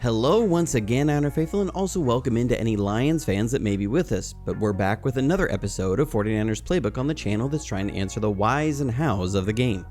Hello once again, Honor Faithful, and also welcome into any Lions fans that may be with us. But we're back with another episode of 49ers Playbook on the channel that's trying to answer the whys and hows of the game.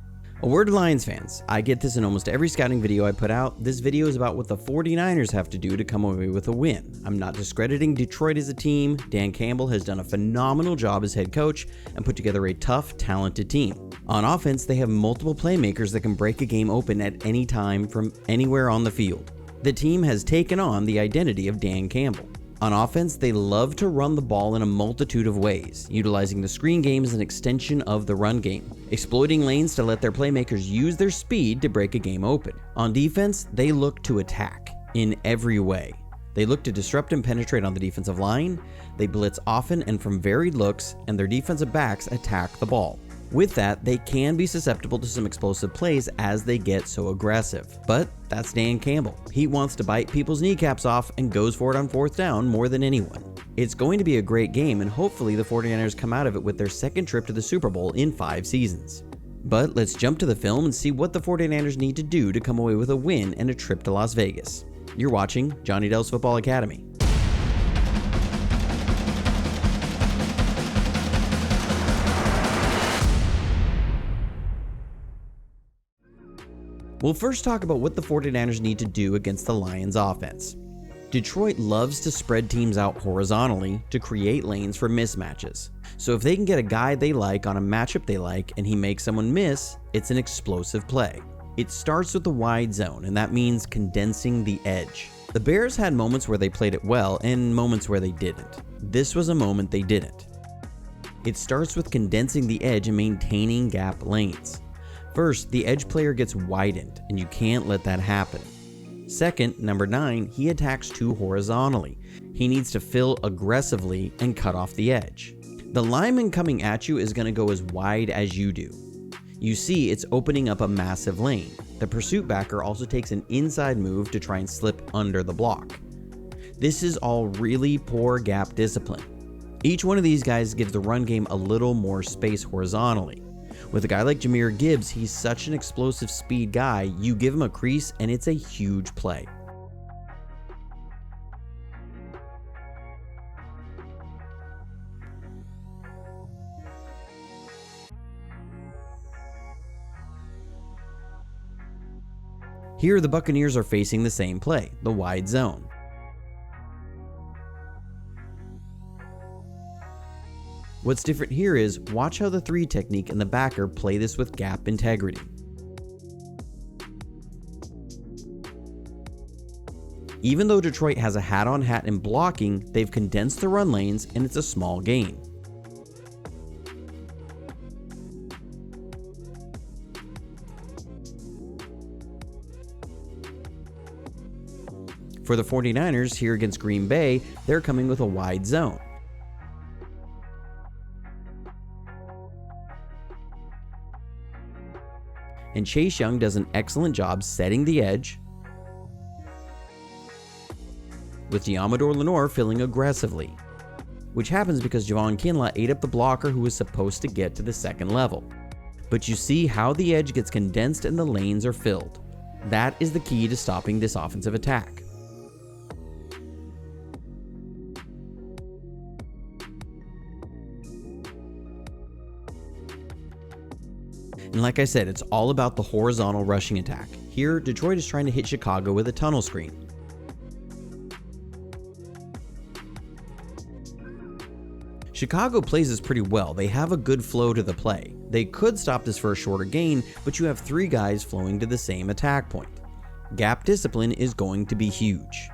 A word to Lions fans, I get this in almost every scouting video I put out. This video is about what the 49ers have to do to come away with a win. I'm not discrediting Detroit as a team. Dan Campbell has done a phenomenal job as head coach and put together a tough, talented team. On offense, they have multiple playmakers that can break a game open at any time from anywhere on the field. The team has taken on the identity of Dan Campbell. On offense, they love to run the ball in a multitude of ways, utilizing the screen game as an extension of the run game, exploiting lanes to let their playmakers use their speed to break a game open. On defense, they look to attack in every way. They look to disrupt and penetrate on the defensive line, they blitz often and from varied looks, and their defensive backs attack the ball. With that, they can be susceptible to some explosive plays as they get so aggressive. But that's Dan Campbell. He wants to bite people's kneecaps off and goes for it on fourth down more than anyone. It's going to be a great game, and hopefully the 49ers come out of it with their second trip to the Super Bowl in 5 seasons. But let's jump to the film and see what the 49ers need to do to come away with a win and a trip to Las Vegas. You're watching Johnny Dell's Football Academy. We'll first talk about what the 49ers need to do against the Lions offense. Detroit loves to spread teams out horizontally to create lanes for mismatches. So if they can get a guy they like on a matchup they like and he makes someone miss, it's an explosive play. It starts with the wide zone, and that means condensing the edge. The Bears had moments where they played it well and moments where they didn't. This was a moment they didn't. It starts with condensing the edge and maintaining gap lanes. First, the edge player gets widened, and you can't let that happen. Second, number 9, he attacks too horizontally. He needs to fill aggressively and cut off the edge. The lineman coming at you is going to go as wide as you do. You see, it's opening up a massive lane. The pursuit backer also takes an inside move to try and slip under the block. This is all really poor gap discipline. Each one of these guys gives the run game a little more space horizontally. With a guy like Jahmyr Gibbs, he's such an explosive speed guy, you give him a crease and it's a huge play. Here the Buccaneers are facing the same play, the wide zone. What's different here is, watch how the 3 technique and the backer play this with gap integrity. Even though Detroit has a hat-on hat in blocking, they've condensed the run lanes and it's a small gain. For the 49ers here against Green Bay, they're coming with a wide zone. And Chase Young does an excellent job setting the edge, with Deommodore Lenoir filling aggressively, which happens because Javon Kinlaw ate up the blocker who was supposed to get to the second level. But you see how the edge gets condensed and the lanes are filled. That is the key to stopping this offensive attack. And like I said, it's all about the horizontal rushing attack. Here, Detroit is trying to hit Chicago with a tunnel screen. Chicago plays this pretty well. They have a good flow to the play. They could stop this for a shorter gain, but you have 3 guys flowing to the same attack point. Gap discipline is going to be huge.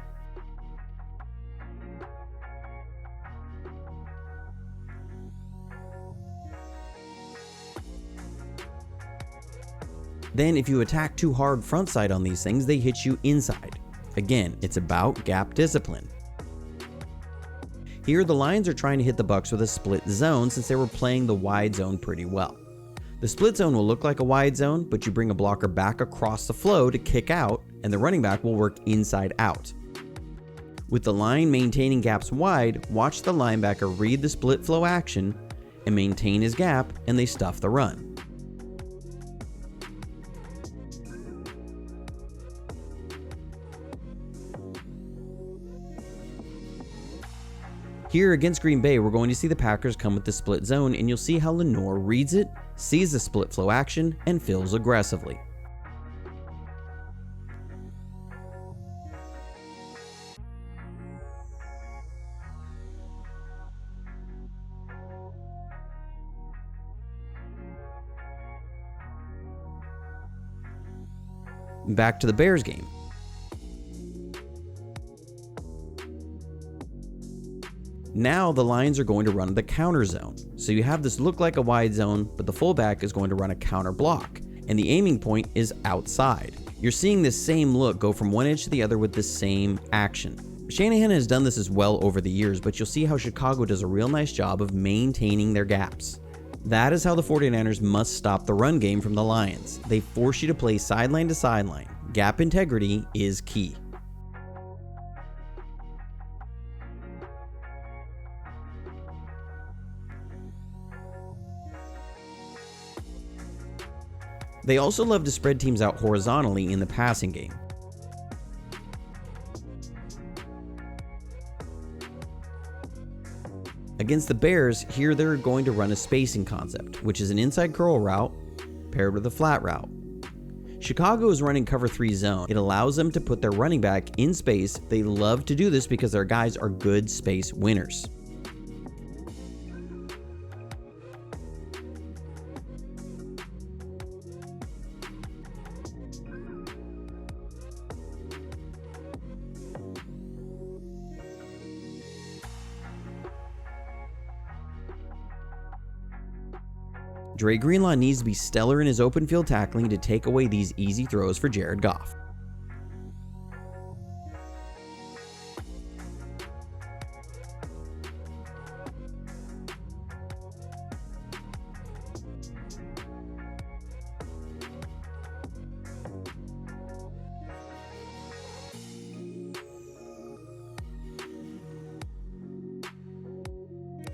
Then if you attack too hard frontside on these things, they hit you inside. Again, it's about gap discipline. Here the Lions are trying to hit the Bucs with a split zone since they were playing the wide zone pretty well. The split zone will look like a wide zone, but you bring a blocker back across the flow to kick out, and the running back will work inside out. With the line maintaining gaps wide, watch the linebacker read the split flow action and maintain his gap, and they stuff the run. Here against Green Bay, we're going to see the Packers come with the split zone, and you'll see how Lenore reads it, sees the split flow action, and fills aggressively. Back to the Bears game. Now the Lions are going to run the counter zone. So you have this look like a wide zone, but the fullback is going to run a counter block, and the aiming point is outside. You're seeing this same look go from one edge to the other with the same action. Shanahan has done this as well over the years, but you'll see how Chicago does a real nice job of maintaining their gaps. That is how the 49ers must stop the run game from the Lions. They force you to play sideline to sideline. Gap integrity is key. They also love to spread teams out horizontally in the passing game. Against the Bears, here they're going to run a spacing concept, which is an inside curl route paired with a flat route. Chicago is running cover 3 zone. It allows them to put their running back in space. They love to do this because their guys are good space winners. Dre Greenlaw needs to be stellar in his open field tackling to take away these easy throws for Jared Goff.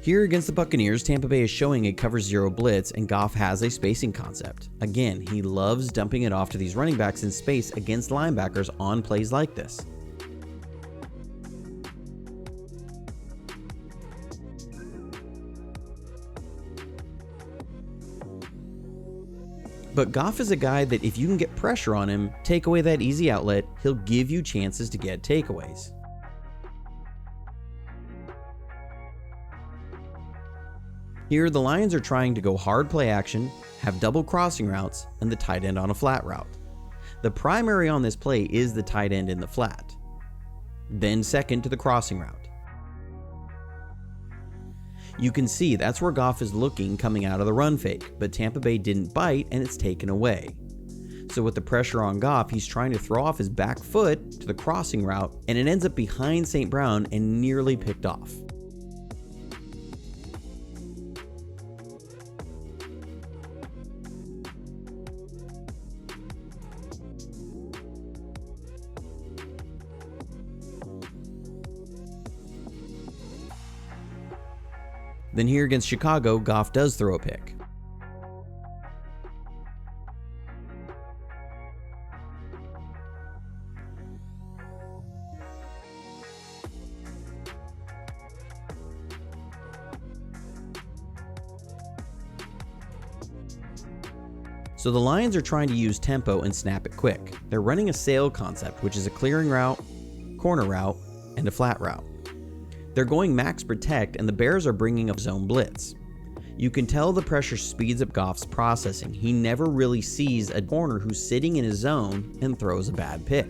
Here against the Buccaneers, Tampa Bay is showing a cover 0 blitz, and Goff has a spacing concept. Again, he loves dumping it off to these running backs in space against linebackers on plays like this. But Goff is a guy that if you can get pressure on him, take away that easy outlet, he'll give you chances to get takeaways. Here, the Lions are trying to go hard play action, have double crossing routes, and the tight end on a flat route. The primary on this play is the tight end in the flat, then second to the crossing route. You can see that's where Goff is looking coming out of the run fake, but Tampa Bay didn't bite and it's taken away. So with the pressure on Goff, he's trying to throw off his back foot to the crossing route, and it ends up behind St. Brown and nearly picked off. Then here against Chicago, Goff does throw a pick. So the Lions are trying to use tempo and snap it quick. They're running a sail concept, which is a clearing route, corner route, and a flat route. They're going max protect, and the Bears are bringing a zone blitz. You can tell the pressure speeds up Goff's processing. He never really sees a corner who's sitting in his zone and throws a bad pick.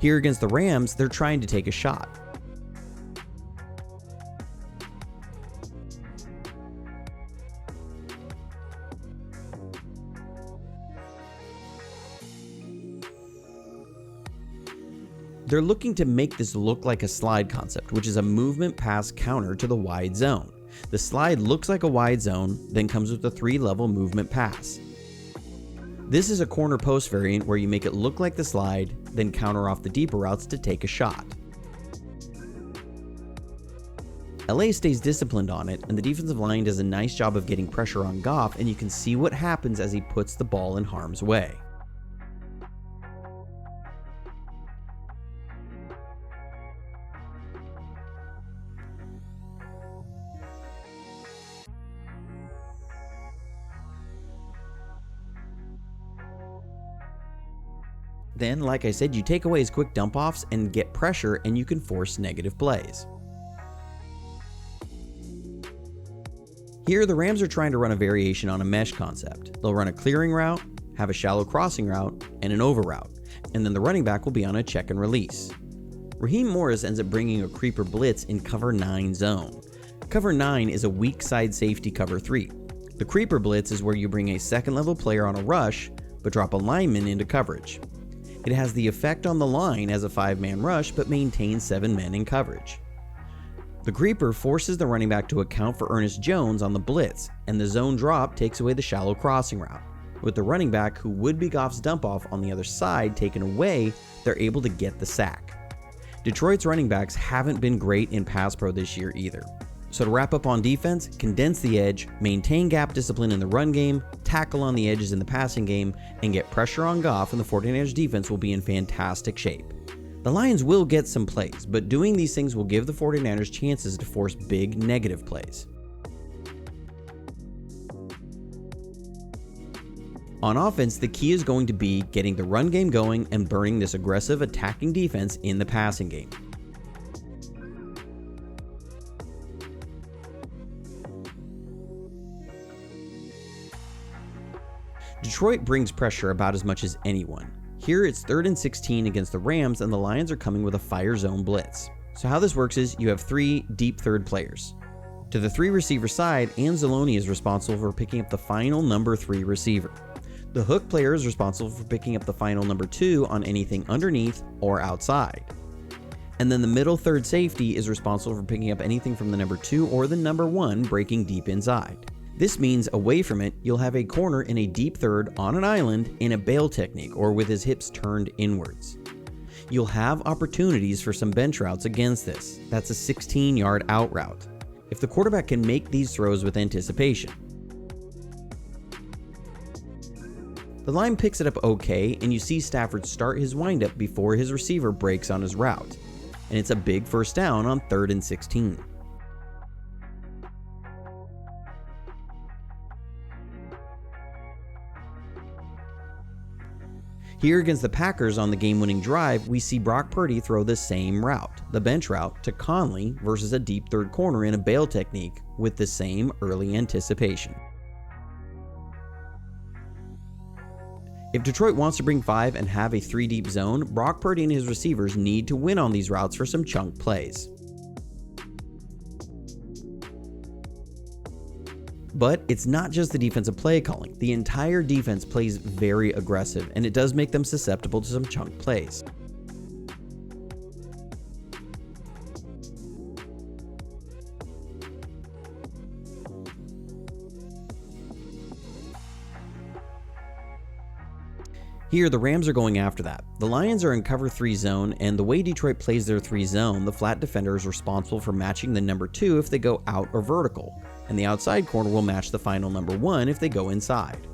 Here against the Rams, they're trying to take a shot. They're looking to make this look like a slide concept, which is a movement pass counter to the wide zone. The slide looks like a wide zone, then comes with a 3-level movement pass. This is a corner post variant where you make it look like the slide, then counter off the deeper routes to take a shot. LA stays disciplined on it, and the defensive line does a nice job of getting pressure on Goff, and you can see what happens as he puts the ball in harm's way. Then, like I said, you take away his quick dump offs and get pressure, and you can force negative plays. Here, the Rams are trying to run a variation on a mesh concept. They'll run a clearing route, have a shallow crossing route, and an over route, and then the running back will be on a check and release. Raheem Morris ends up bringing a creeper blitz in cover 9 zone. Cover 9 is a weak side safety cover 3. The creeper blitz is where you bring a second level player on a rush, but drop a lineman into coverage. It has the effect on the line as a 5-man rush, but maintains 7 men in coverage. The creeper forces the running back to account for Ernest Jones on the blitz, and the zone drop takes away the shallow crossing route. With the running back, who would be Goff's dump off, on the other side taken away, they're able to get the sack. Detroit's running backs haven't been great in pass pro this year either. So to wrap up on defense, condense the edge, maintain gap discipline in the run game, tackle on the edges in the passing game, and get pressure on Goff, and the 49ers defense will be in fantastic shape. The Lions will get some plays, but doing these things will give the 49ers chances to force big negative plays. On offense, the key is going to be getting the run game going and burning this aggressive attacking defense in the passing game. Detroit brings pressure about as much as anyone. Here it's 3rd and 16 against the Rams, and the Lions are coming with a fire zone blitz. So how this works is you have 3 deep third players. To the 3 receiver side, Anzalone is responsible for picking up the final number 3 receiver. The hook player is responsible for picking up the final number 2 on anything underneath or outside. And then the middle third safety is responsible for picking up anything from the number 2 or the number 1 breaking deep inside. This means away from it, you'll have a corner in a deep third on an island in a bail technique or with his hips turned inwards. You'll have opportunities for some bench routes against this. That's a 16-yard out route, if the quarterback can make these throws with anticipation. The line picks it up okay, and you see Stafford start his windup before his receiver breaks on his route, and it's a big first down on 3rd and 16. Here against the Packers on the game-winning drive, we see Brock Purdy throw the same route, the bench route, to Conley versus a deep third corner in a bail technique with the same early anticipation. If Detroit wants to bring 5 and have a 3-deep zone, Brock Purdy and his receivers need to win on these routes for some chunk plays. But it's not just the defensive play calling. The entire defense plays very aggressive, and it does make them susceptible to some chunk plays. Here, the Rams are going after that. The Lions are in cover 3 zone, and the way Detroit plays their 3 zone, the flat defender is responsible for matching the number 2 if they go out or vertical, and the outside corner will match the final number 1 if they go inside.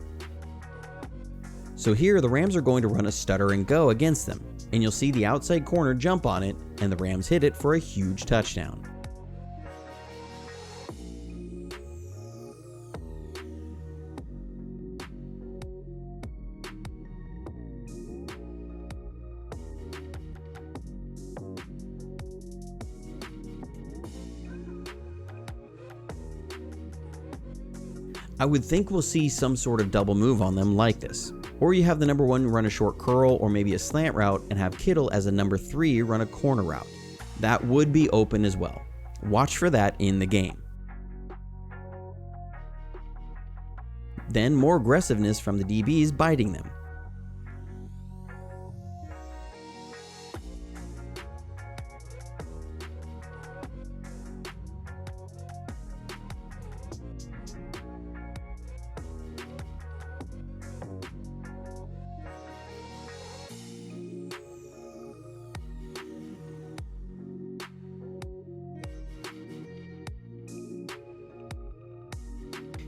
So here, the Rams are going to run a stutter and go against them, and you'll see the outside corner jump on it, and the Rams hit it for a huge touchdown. I would think we'll see some sort of double move on them like this. Or you have the number 1 run a short curl or maybe a slant route and have Kittle as a number 3 run a corner route. That would be open as well. Watch for that in the game. Then more aggressiveness from the DBs biting them.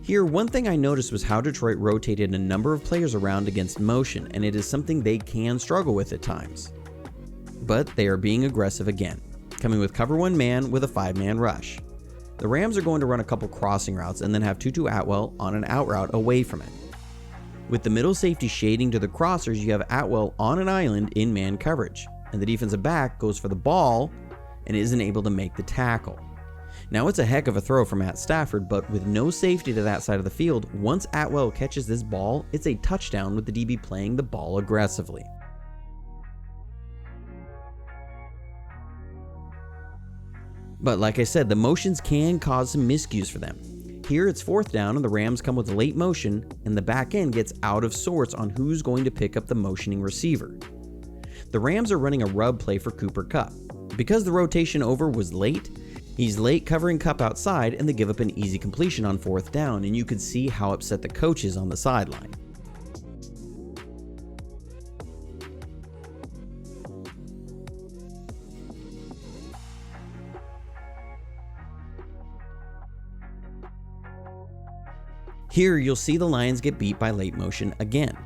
Here, one thing I noticed was how Detroit rotated a number of players around against motion, and it is something they can struggle with at times. But they are being aggressive again, coming with cover one man with a 5-man rush. The Rams are going to run a couple crossing routes and then have Tutu Atwell on an out route away from it. With the middle safety shading to the crossers, you have Atwell on an island in man coverage, and the defensive back goes for the ball and isn't able to make the tackle. Now, it's a heck of a throw from Matt Stafford, but with no safety to that side of the field, once Atwell catches this ball, it's a touchdown with the DB playing the ball aggressively. But like I said, the motions can cause some miscues for them. Here it's 4th down and the Rams come with a late motion, and the back end gets out of sorts on who's going to pick up the motioning receiver. The Rams are running a rub play for Cooper Kupp. Because the rotation over was late, he's late covering Kupp outside, and they give up an easy completion on 4th down, and you could see how upset the coach is on the sideline. Here you'll see the Lions get beat by late motion again.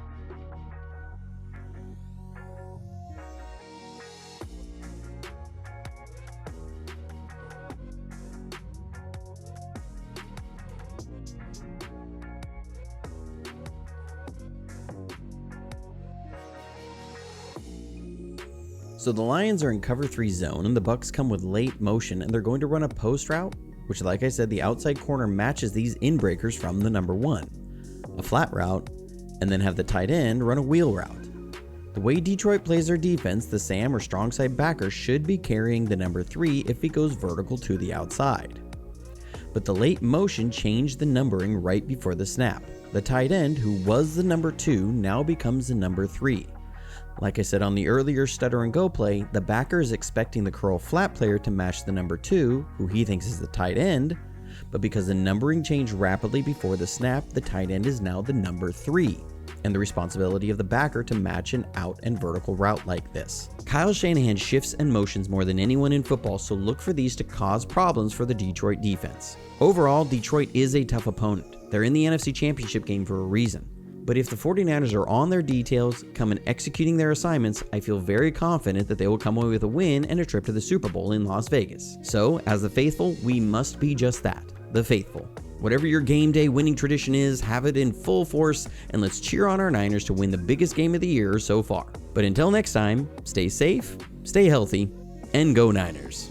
So the Lions are in cover 3 zone, and the Bucs come with late motion, and they're going to run a post route, which, like I said, the outside corner matches these inbreakers from the number 1, a flat route, and then have the tight end run a wheel route. The way Detroit plays their defense, the Sam or strong side backer should be carrying the number 3 if he goes vertical to the outside. But the late motion changed the numbering right before the snap. The tight end, who was the number 2, now becomes the number 3. Like I said on the earlier stutter and go play, the backer is expecting the curl flat player to match the number 2, who he thinks is the tight end, but because the numbering changed rapidly before the snap, the tight end is now the number 3, and the responsibility of the backer to match an out and vertical route like this. Kyle Shanahan shifts and motions more than anyone in football, so look for these to cause problems for the Detroit defense. Overall, Detroit is a tough opponent. They're in the NFC Championship game for a reason. But if the 49ers are on their details, come and executing their assignments, I feel very confident that they will come away with a win and a trip to the Super Bowl in Las Vegas. So, as the faithful, we must be just that, the faithful. Whatever your game day winning tradition is, have it in full force, and let's cheer on our Niners to win the biggest game of the year so far. But until next time, stay safe, stay healthy, and go Niners.